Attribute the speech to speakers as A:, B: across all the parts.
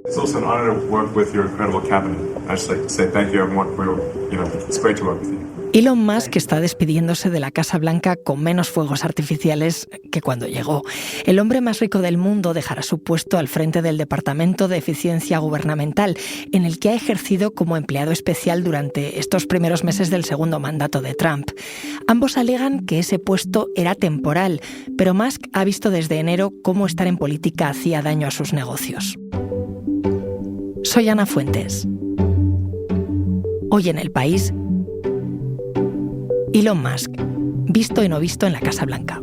A: It's also an honor to work with your incredible cabinet. I just like to say thank you everyone for, it's great to work with you.
B: Elon Musk está despidiéndose de la Casa Blanca con menos fuegos artificiales que cuando llegó. El hombre más rico del mundo dejará su puesto al frente del Departamento de Eficiencia Gubernamental, en el que ha ejercido como empleado especial durante estos primeros meses del segundo mandato de Trump. Ambos alegan que ese puesto era temporal, pero Musk ha visto desde enero cómo estar en política hacía daño a sus negocios. Soy Ana Fuentes. Hoy en El País, Elon Musk, visto y no visto en la Casa Blanca.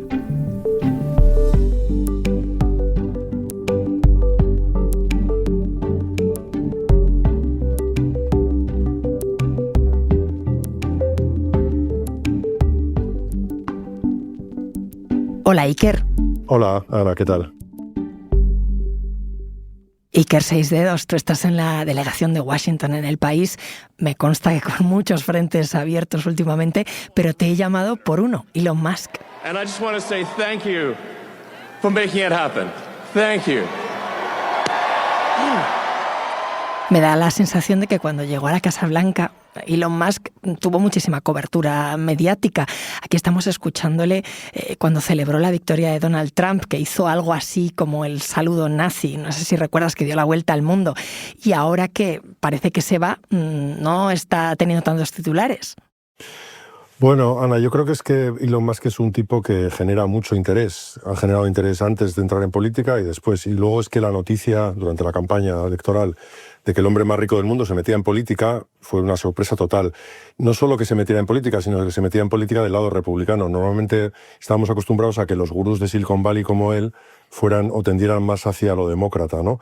B: Hola, Iker.
C: Hola, Ana, ¿qué tal?
B: Iker Seis Dedos, tú estás en la delegación de Washington en El País. Me consta que con muchos frentes abiertos últimamente, pero te he llamado por uno, Elon Musk.
D: And I just want to say thank you for making it happen. Thank you.
B: Me da la sensación de que cuando llegó a la Casa Blanca, Elon Musk tuvo muchísima cobertura mediática. Aquí estamos escuchándole cuando celebró la victoria de Donald Trump, que hizo algo así como el saludo nazi. No sé si recuerdas, que dio la vuelta al mundo. Y ahora que parece que se va, no está teniendo tantos titulares.
C: Bueno, Ana, yo creo que es que Elon Musk es un tipo que genera mucho interés. Ha generado interés antes de entrar en política y después. Y luego es que la noticia durante la campaña electoral de que el hombre más rico del mundo se metía en política fue una sorpresa total. No solo que se metiera en política, sino que se metía en política del lado republicano. Normalmente estábamos acostumbrados a que los gurús de Silicon Valley como él fueran o tendieran más hacia lo demócrata, ¿no?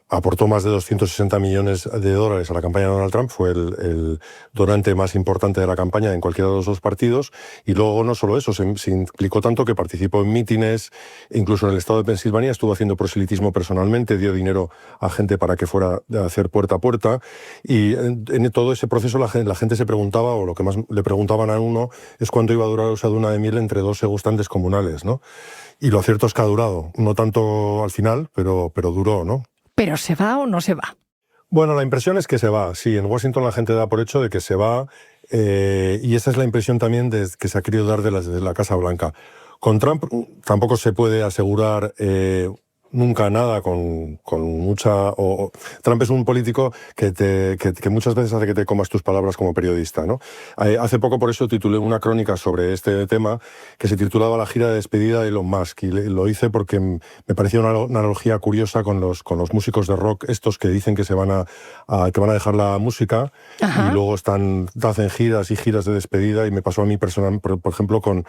C: Aportó más de 260 millones de dólares a la campaña de Donald Trump, fue el donante más importante de la campaña en cualquiera de los dos partidos, y luego no solo eso, se implicó tanto que participó en mítines, incluso en el estado de Pensilvania estuvo haciendo proselitismo personalmente, dio dinero a gente para que fuera a hacer puerta a puerta, y en todo ese proceso la gente se preguntaba, o lo que más le preguntaban a uno, es cuánto iba a durar esa luna de miel entre dos egos descomunales, ¿no? Y lo cierto es que ha durado, no tanto al final, pero duró, ¿no?
B: ¿Pero se va o no se va?
C: Bueno, la impresión es que se va. Sí, en Washington la gente da por hecho de que se va, y esa es la impresión también que se ha querido dar desde la Casa Blanca. Con Trump tampoco se puede asegurar nunca nada con mucha... Trump es un político que muchas veces hace que te comas tus palabras como periodista, ¿no? Hace poco por eso titulé una crónica sobre este tema que se titulaba La gira de despedida de Elon Musk, y lo hice porque me parecía una analogía curiosa con los músicos de rock estos que dicen que van a dejar la música. Ajá. Y luego hacen giras y giras de despedida, y me pasó a mí personal, por ejemplo, con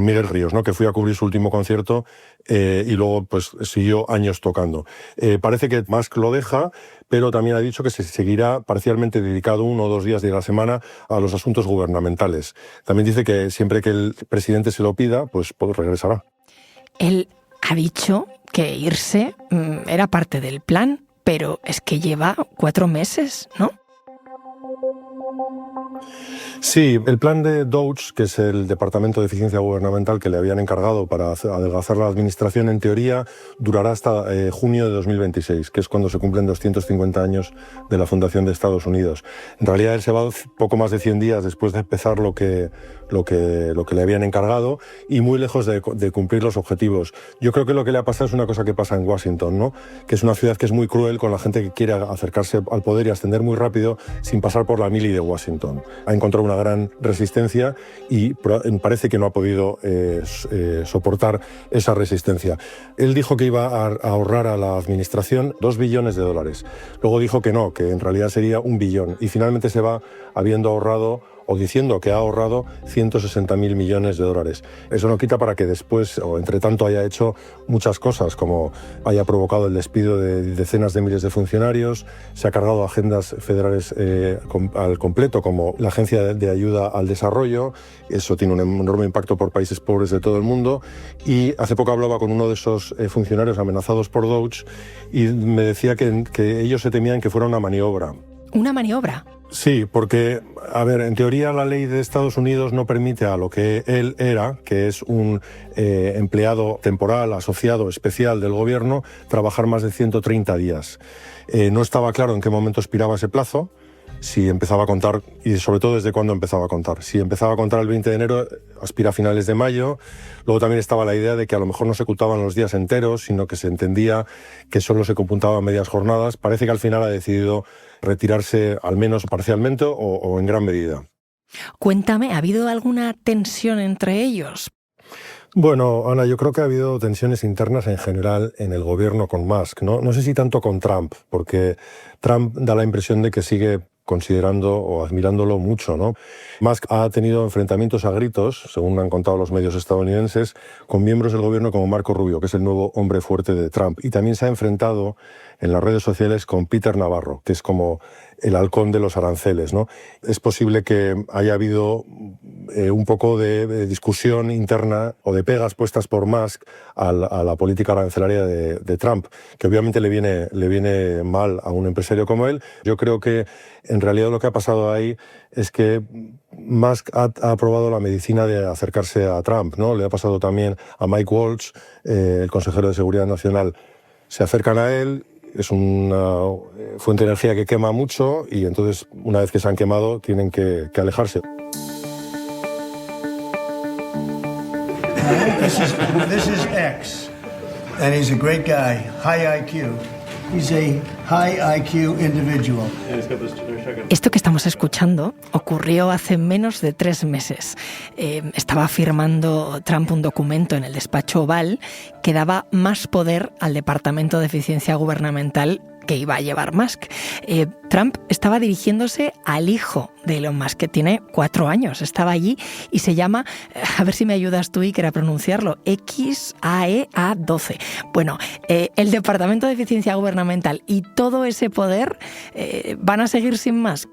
C: Miguel Ríos, ¿no? Que fui a cubrir su último concierto y luego pues siguió años tocando. Parece que Musk lo deja, pero también ha dicho que se seguirá parcialmente dedicado 1 o 2 días de la semana a los asuntos gubernamentales. También dice que siempre que el presidente se lo pida, pues regresará.
B: Él ha dicho que irse era parte del plan, pero es que lleva 4 meses, ¿no?
C: Sí, el plan de DOGE, que es el Departamento de Eficiencia Gubernamental que le habían encargado para adelgazar la administración, en teoría durará hasta junio de 2026, que es cuando se cumplen 250 años de la fundación de Estados Unidos. En realidad él se va poco más de 100 días después de empezar lo que le habían encargado, y muy lejos de cumplir los objetivos. Yo creo que lo que le ha pasado es una cosa que pasa en Washington, ¿no? Que es una ciudad que es muy cruel con la gente que quiere acercarse al poder y ascender muy rápido sin pasar por la mili de Washington. Ha encontrado una gran resistencia y parece que no ha podido soportar esa resistencia. Él dijo que iba a ahorrar a la administración $2 billones. Luego dijo que no, que en realidad sería $1 billón. Y finalmente se va habiendo ahorrado, o diciendo que ha ahorrado, $160.000 millones. Eso no quita para que después, o entre tanto, haya hecho muchas cosas, como haya provocado el despido de decenas de miles de funcionarios, se ha cargado agendas federales al completo, como la Agencia de Ayuda al Desarrollo. Eso tiene un enorme impacto por países pobres de todo el mundo. Y hace poco hablaba con uno de esos funcionarios amenazados por DOGE, y me decía que ellos se temían que fuera una maniobra.
B: ¿Una maniobra?
C: Sí, porque, a ver, en teoría la ley de Estados Unidos no permite a lo que él era, que es un empleado temporal, asociado, especial del gobierno, trabajar más de 130 días. No estaba claro en qué momento expiraba ese plazo, si empezaba a contar, y sobre todo desde cuándo empezaba a contar. Si empezaba a contar el 20 de enero, aspira a finales de mayo. Luego también estaba la idea de que a lo mejor no se computaban los días enteros, sino que se entendía que solo se computaban medias jornadas. Parece que al final ha decidido retirarse al menos parcialmente o en gran medida.
B: Cuéntame, ¿ha habido alguna tensión entre ellos?
C: Bueno, Ana, yo creo que ha habido tensiones internas en general en el gobierno con Musk, ¿no? No sé si tanto con Trump, porque Trump da la impresión de que sigue considerando o admirándolo mucho, ¿no? Musk ha tenido enfrentamientos a gritos, según han contado los medios estadounidenses, con miembros del gobierno como Marco Rubio, que es el nuevo hombre fuerte de Trump. Y también se ha enfrentado en las redes sociales con Peter Navarro, que es como el halcón de los aranceles, ¿no? Es posible que haya habido un poco de discusión interna o de pegas puestas por Musk a la política arancelaria de Trump, que obviamente le viene mal a un empresario como él. Yo creo que en realidad lo que ha pasado ahí es que Musk ha aprobado la medicina de acercarse a Trump, ¿no? Le ha pasado también a Mike Waltz, el consejero de Seguridad Nacional. Se acercan a él. Es una fuente de energía que quema mucho y entonces, una vez que se han quemado, tienen que alejarse.
E: This is X, and he's a great guy, high IQ. He's a high IQ individual.
B: Esto que estamos escuchando ocurrió hace menos de 3 meses. Estaba firmando Trump un documento en el despacho Oval que daba más poder al Departamento de Eficiencia Gubernamental que iba a llevar Musk. Trump estaba dirigiéndose al hijo de Elon Musk, que tiene 4 años. Estaba allí y se llama, a ver si me ayudas tú, Iker, a pronunciarlo, XAEA12. Bueno, el Departamento de Eficiencia Gubernamental y todo ese poder van a seguir sin Musk.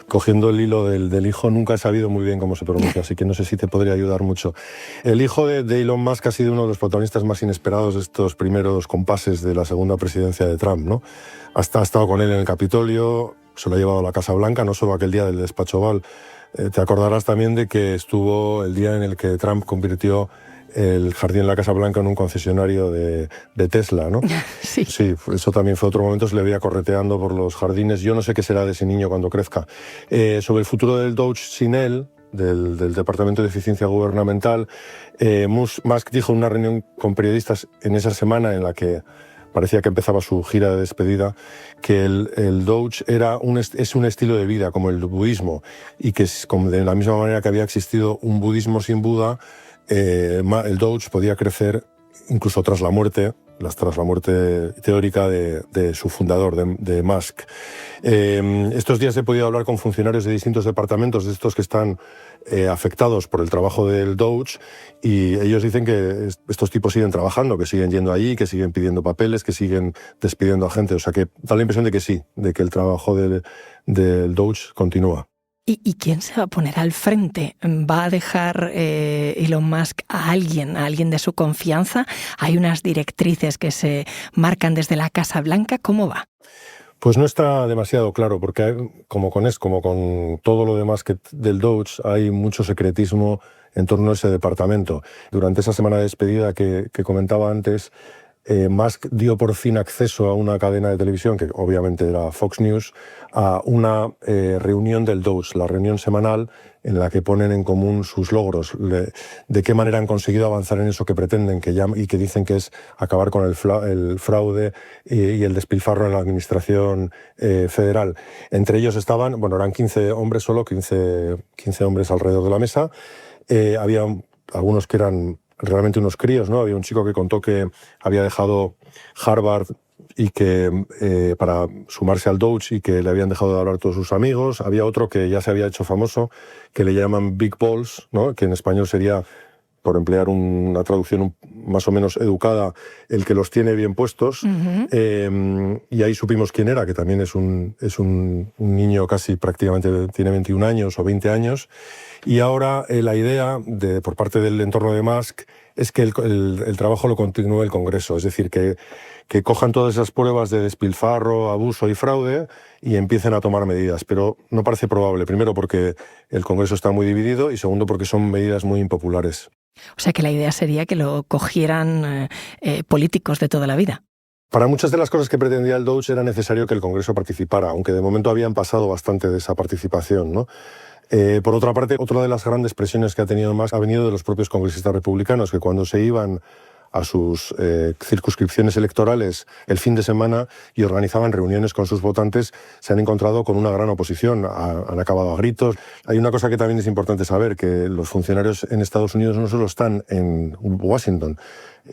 C: Cogiendo el hilo del hijo, nunca he sabido muy bien cómo se pronuncia, así que no sé si te podría ayudar mucho. El hijo de Elon Musk ha sido uno de los protagonistas más inesperados de estos primeros compases de la segunda presidencia de Trump, ¿no? Ha estado con él en el Capitolio, se lo ha llevado a la Casa Blanca, no solo aquel día del despacho Oval. Te acordarás también de que estuvo el día en el que Trump convirtió el jardín de la Casa Blanca en un concesionario de Tesla, ¿no?
B: Sí.
C: Sí, eso también fue otro momento, se le veía correteando por los jardines. Yo no sé qué será de ese niño cuando crezca. Sobre el futuro del Doge sin él, del Departamento de Eficiencia Gubernamental, Musk dijo en una reunión con periodistas en esa semana en la que parecía que empezaba su gira de despedida, que el Doge es un estilo de vida, como el budismo, y que como de la misma manera que había existido un budismo sin Buda, el Doge podía crecer incluso tras la muerte teórica de su fundador, de Musk. Estos días he podido hablar con funcionarios de distintos departamentos, de estos que están afectados por el trabajo del Doge, y ellos dicen que estos tipos siguen trabajando, que siguen yendo allí, que siguen pidiendo papeles, que siguen despidiendo a gente. O sea que da la impresión de que sí, de que el trabajo del Doge continúa.
B: ¿Y quién se va a poner al frente? ¿Va a dejar Elon Musk a alguien de su confianza? ¿Hay unas directrices que se marcan desde la Casa Blanca? ¿Cómo va?
C: Pues no está demasiado claro, porque como con todo lo demás del Doge, hay mucho secretismo en torno a ese departamento. Durante esa semana de despedida que comentaba antes, Musk dio por fin acceso a una cadena de televisión, que obviamente era Fox News, a una reunión del Doge, la reunión semanal en la que ponen en común sus logros, de qué manera han conseguido avanzar en eso que pretenden y que dicen que es acabar con el fraude y el despilfarro en la administración federal. Entre ellos eran 15 hombres solo, 15 hombres alrededor de la mesa. Había algunos que eran realmente unos críos, ¿no? Había un chico que contó que había dejado Harvard y que para sumarse al Doge y que le habían dejado de hablar todos sus amigos. Había otro que ya se había hecho famoso, que le llaman Big Balls, ¿no? Que en español sería, por emplear una traducción más o menos educada, el que los tiene bien puestos. Uh-huh. Y ahí supimos quién era, que también es un niño casi prácticamente, tiene 21 años o 20 años. Y ahora la idea por parte del entorno de Musk es que el trabajo lo continúe el Congreso, es decir, que cojan todas esas pruebas de despilfarro, abuso y fraude y empiecen a tomar medidas. Pero no parece probable, primero porque el Congreso está muy dividido y segundo porque son medidas muy impopulares.
B: O sea que la idea sería que lo cogieran políticos de toda la vida.
C: Para muchas de las cosas que pretendía el Doge era necesario que el Congreso participara, aunque de momento habían pasado bastante de esa participación, ¿no? Por otra parte, otra de las grandes presiones que ha tenido Musk ha venido de los propios congresistas republicanos, que cuando se iban a sus circunscripciones electorales el fin de semana y organizaban reuniones con sus votantes, se han encontrado con una gran oposición, han acabado a gritos. Hay una cosa que también es importante saber, que los funcionarios en Estados Unidos no solo están en Washington,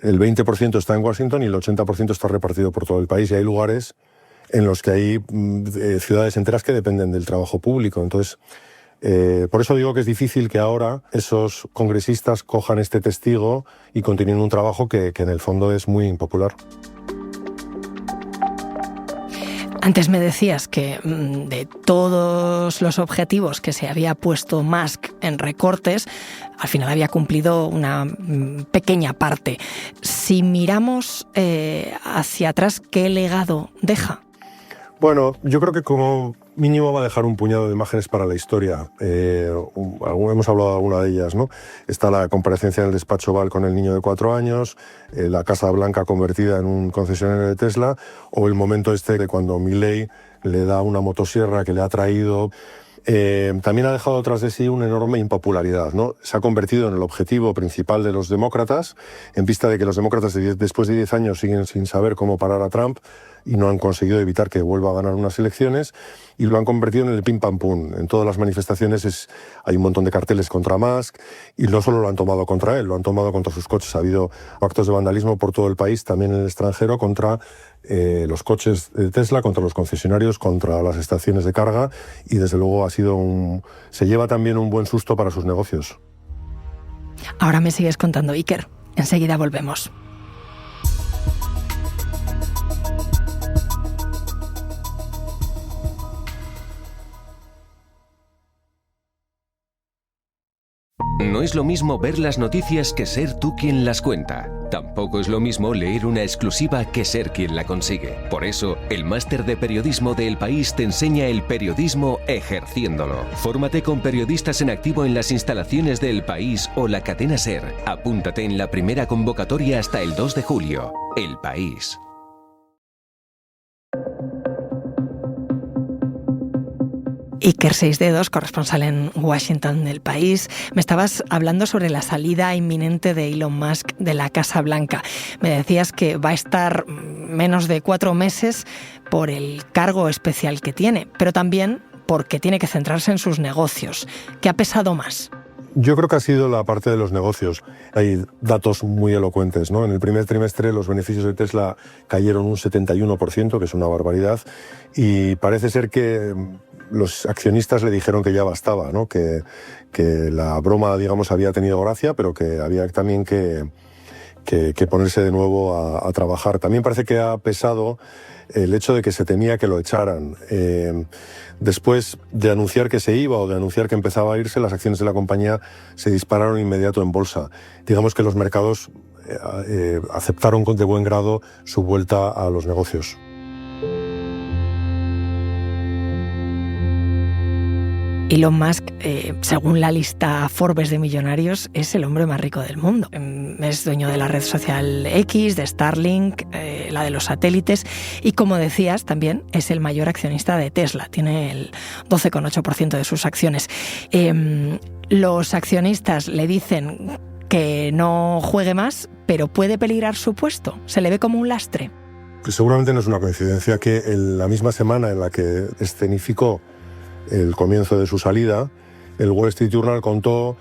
C: el 20% está en Washington y el 80% está repartido por todo el país, y hay lugares en los que hay ciudades enteras que dependen del trabajo público. Entonces, por eso digo que es difícil que ahora esos congresistas cojan este testigo y continúen un trabajo que en el fondo es muy impopular.
B: Antes me decías que de todos los objetivos que se había puesto Musk en recortes, al final había cumplido una pequeña parte. Si miramos hacia atrás, ¿qué legado deja?
C: Bueno, yo creo que como mínimo va a dejar un puñado de imágenes para la historia. Hemos hablado de alguna de ellas, ¿no? Está la comparecencia en el despacho Oval con el niño de 4 años, la Casa Blanca convertida en un concesionario de Tesla, o el momento este de cuando Milley le da una motosierra que le ha traído. También ha dejado tras de sí una enorme impopularidad, ¿no? Se ha convertido en el objetivo principal de los demócratas, en vista de que los demócratas después de 10 años siguen sin saber cómo parar a Trump y no han conseguido evitar que vuelva a ganar unas elecciones, y lo han convertido en el pim pam pum. En todas las manifestaciones hay un montón de carteles contra Musk, y no solo lo han tomado contra él, lo han tomado contra sus coches. Ha habido actos de vandalismo por todo el país, también en el extranjero, contra los coches de Tesla, contra los concesionarios, contra las estaciones de carga, y desde luego se lleva también un buen susto para sus negocios.
B: Ahora me sigues contando, Iker. Enseguida volvemos.
F: No es lo mismo ver las noticias que ser tú quien las cuenta. Tampoco es lo mismo leer una exclusiva que ser quien la consigue. Por eso, el máster de periodismo de El País te enseña el periodismo ejerciéndolo. Fórmate con periodistas en activo en las instalaciones de El País o la cadena SER. Apúntate en la primera convocatoria hasta el 2 de julio. El País.
B: Iker Seisdedos, corresponsal en Washington del País. Me estabas hablando sobre la salida inminente de Elon Musk de la Casa Blanca. Me decías que va a estar menos de 4 meses por el cargo especial que tiene, pero también porque tiene que centrarse en sus negocios. ¿Qué ha pesado más?
C: Yo creo que ha sido la parte de los negocios. Hay datos muy elocuentes, ¿no? En el primer trimestre los beneficios de Tesla cayeron un 71%, que es una barbaridad, y parece ser que los accionistas le dijeron que ya bastaba, ¿no? Que la broma, digamos, había tenido gracia, pero que había también que ponerse de nuevo a trabajar. También parece que ha pesado el hecho de que se temía que lo echaran. Después de anunciar que se iba o de anunciar que empezaba a irse, las acciones de la compañía se dispararon inmediato en bolsa. Digamos que los mercados aceptaron de buen grado su vuelta a los negocios.
B: Elon Musk, según la lista Forbes de millonarios, es el hombre más rico del mundo. Es dueño de la red social X, de Starlink, la de los satélites, y como decías, también es el mayor accionista de Tesla. Tiene el 12,8% de sus acciones. Los accionistas le dicen que no juegue más, pero puede peligrar su puesto. Se le ve como un lastre.
C: Pues seguramente no es una coincidencia que en la misma semana en la que escenificó el comienzo de su salida, el Wall Street Journal contó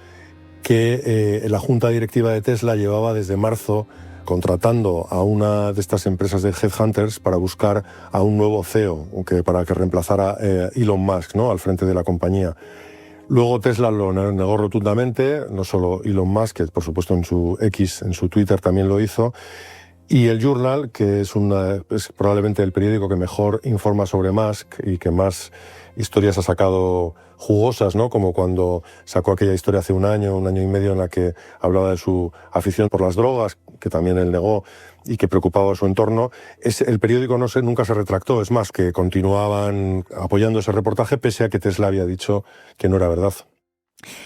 C: que la junta directiva de Tesla llevaba desde marzo contratando a una de estas empresas de headhunters para buscar a un nuevo CEO, para que reemplazara a Elon Musk, ¿no?, al frente de la compañía. Luego Tesla lo negó rotundamente, no solo Elon Musk, que por supuesto en su X, en su Twitter también lo hizo, y el Journal, que es probablemente el periódico que mejor informa sobre Musk y que más historias ha sacado jugosas, ¿no? Como cuando sacó aquella historia hace un año y medio, en la que hablaba de su afición por las drogas, que también él negó y que preocupaba a su entorno. El periódico nunca se retractó, es más, que continuaban apoyando ese reportaje pese a que Tesla había dicho que no era verdad.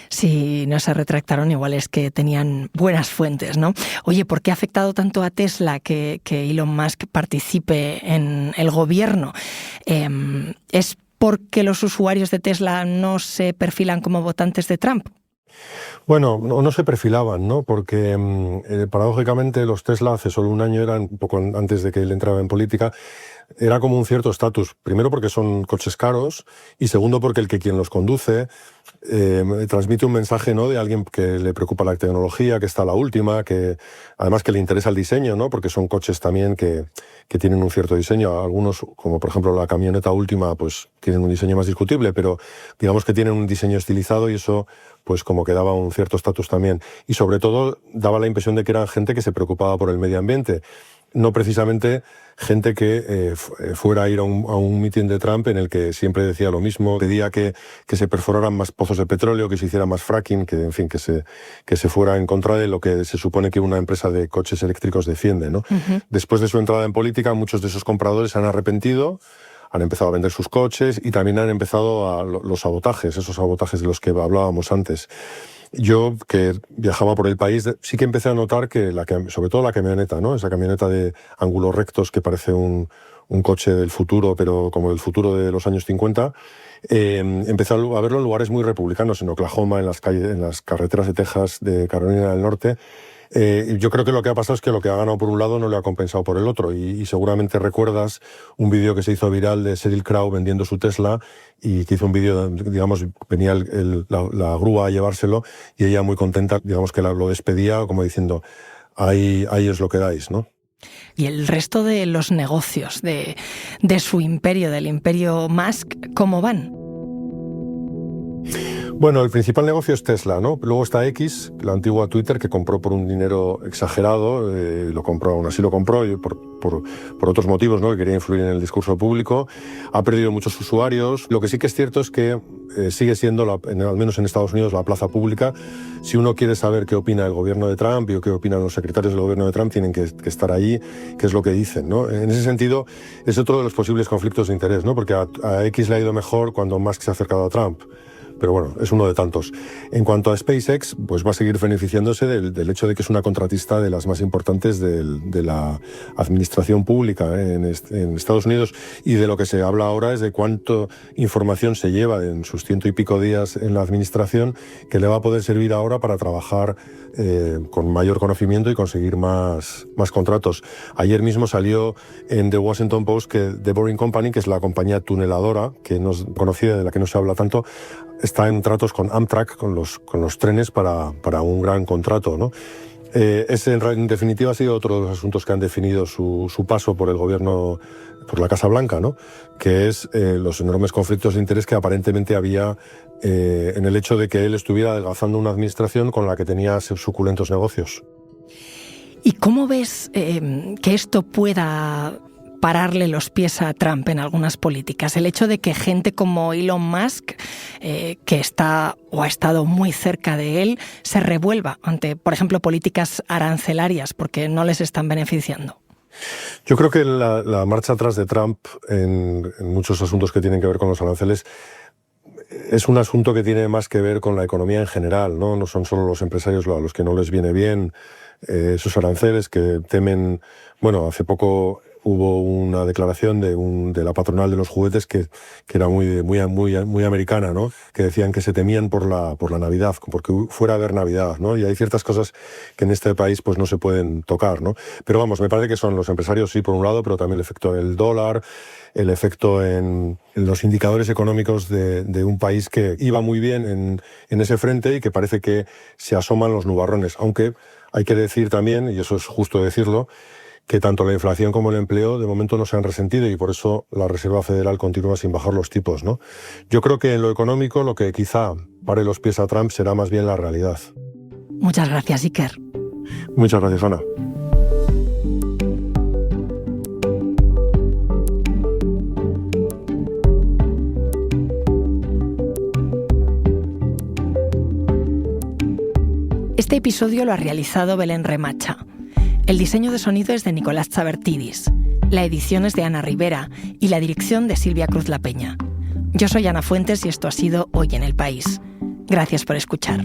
B: Si no se retractaron, igual es que tenían buenas fuentes, ¿no? Oye, ¿por qué ha afectado tanto a Tesla que Elon Musk participe en el gobierno? ¿Es porque los usuarios de Tesla no se perfilan como votantes de Trump?
C: Bueno, no se perfilaban, ¿no? Porque paradójicamente los Tesla hace solo un año, eran un poco antes de que él entrara en política, era como un cierto estatus. Primero porque son coches caros y segundo porque quien los conduce transmite un mensaje, ¿no?, de alguien que le preocupa la tecnología, que está a la última, que además que le interesa el diseño, ¿no? Porque son coches también que tienen un cierto diseño. Algunos, como por ejemplo la camioneta última, pues tienen un diseño más discutible, pero digamos que tienen un diseño estilizado y eso pues como que daba un cierto estatus también. Y sobre todo daba la impresión de que eran gente que se preocupaba por el medio ambiente. No precisamente gente que fuera a ir a un mitin de Trump en el que siempre decía lo mismo, pedía que se perforaran más pozos de petróleo, que se hiciera más fracking, que en fin, que se fuera en contra de lo que se supone que una empresa de coches eléctricos defiende, ¿no? Uh-huh. Después de su entrada en política, muchos de esos compradores se han arrepentido, han empezado a vender sus coches y también han empezado los sabotajes, esos sabotajes de los que hablábamos antes. Yo, que viajaba por el país, sí que empecé a notar que, sobre todo la camioneta, ¿no? Esa camioneta de ángulos rectos que parece un coche del futuro, pero como el futuro de los años 50, empecé a verlo en lugares muy republicanos, en Oklahoma, en las carreteras de Texas, de Carolina del Norte. Yo creo que lo que ha pasado es que lo que ha ganado por un lado no le ha compensado por el otro, y seguramente recuerdas un vídeo que se hizo viral de Sheryl Crow vendiendo su Tesla, y que hizo un vídeo, digamos, venía la grúa a llevárselo y ella muy contenta, digamos, que lo despedía como diciendo, ahí es lo que dais, ¿no?
B: Y el resto de los negocios de su imperio, del imperio Musk, ¿cómo van?
C: Bueno, el principal negocio es Tesla, ¿no? Luego está X, la antigua Twitter, que compró por un dinero exagerado, aún así lo compró y por otros motivos, ¿no?, que quería influir en el discurso público. Ha perdido muchos usuarios. Lo que sí que es cierto es que sigue siendo, al menos en Estados Unidos, la plaza pública. Si uno quiere saber qué opina el gobierno de Trump y qué opinan los secretarios del gobierno de Trump, tienen que estar allí, qué es lo que dicen, ¿no? En ese sentido, es otro de los posibles conflictos de interés, ¿no? Porque a X le ha ido mejor cuando Musk se ha acercado a Trump. Pero bueno, es uno de tantos. En cuanto a SpaceX, pues va a seguir beneficiándose del hecho de que es una contratista de las más importantes de la administración pública en Estados Unidos, y de lo que se habla ahora es de cuánta información se lleva en sus 100 y pico días en la administración, que le va a poder servir ahora para trabajar con mayor conocimiento y conseguir más contratos. Ayer mismo salió en The Washington Post que The Boring Company, que es la compañía tuneladora que nos conocida, de la que no se habla tanto, está en tratos con Amtrak, con los trenes, para un gran contrato, ¿no? Ese, en definitiva, ha sido otro de los asuntos que han definido su paso por el gobierno, por la Casa Blanca, ¿no? Que es los enormes conflictos de interés que aparentemente había en el hecho de que él estuviera adelgazando una administración con la que tenía suculentos negocios.
B: ¿Y cómo ves que esto pueda pararle los pies a Trump en algunas políticas? El hecho de que gente como Elon Musk, que está o ha estado muy cerca de él, se revuelva ante, por ejemplo, políticas arancelarias porque no les están beneficiando.
C: Yo creo que la marcha atrás de Trump en muchos asuntos que tienen que ver con los aranceles es un asunto que tiene más que ver con la economía en general, ¿no? No son solo los empresarios a los que no les viene bien esos aranceles, que temen. Bueno, hace poco hubo una declaración de la patronal de los juguetes que era muy americana, ¿no? Que decían que se temían por la Navidad, porque fuera a haber Navidad, ¿no? Y hay ciertas cosas que en este país pues no se pueden tocar, ¿no? Pero vamos, me parece que son los empresarios, sí, por un lado, pero también el efecto del dólar, el efecto en los indicadores económicos de un país que iba muy bien en ese frente y que parece que se asoman los nubarrones. Aunque hay que decir también, y eso es justo decirlo, que tanto la inflación como el empleo de momento no se han resentido, y por eso la Reserva Federal continúa sin bajar los tipos, ¿no? Yo creo que en lo económico lo que quizá pare los pies a Trump será más bien la realidad.
B: Muchas gracias, Iker.
C: Muchas gracias, Ana.
B: Este episodio lo ha realizado Belén Remacha. El diseño de sonido es de Nicolás Chabertidis. La edición es de Ana Rivera y la dirección de Silvia Cruz La Peña. Yo soy Ana Fuentes y esto ha sido Hoy en el País. Gracias por escuchar.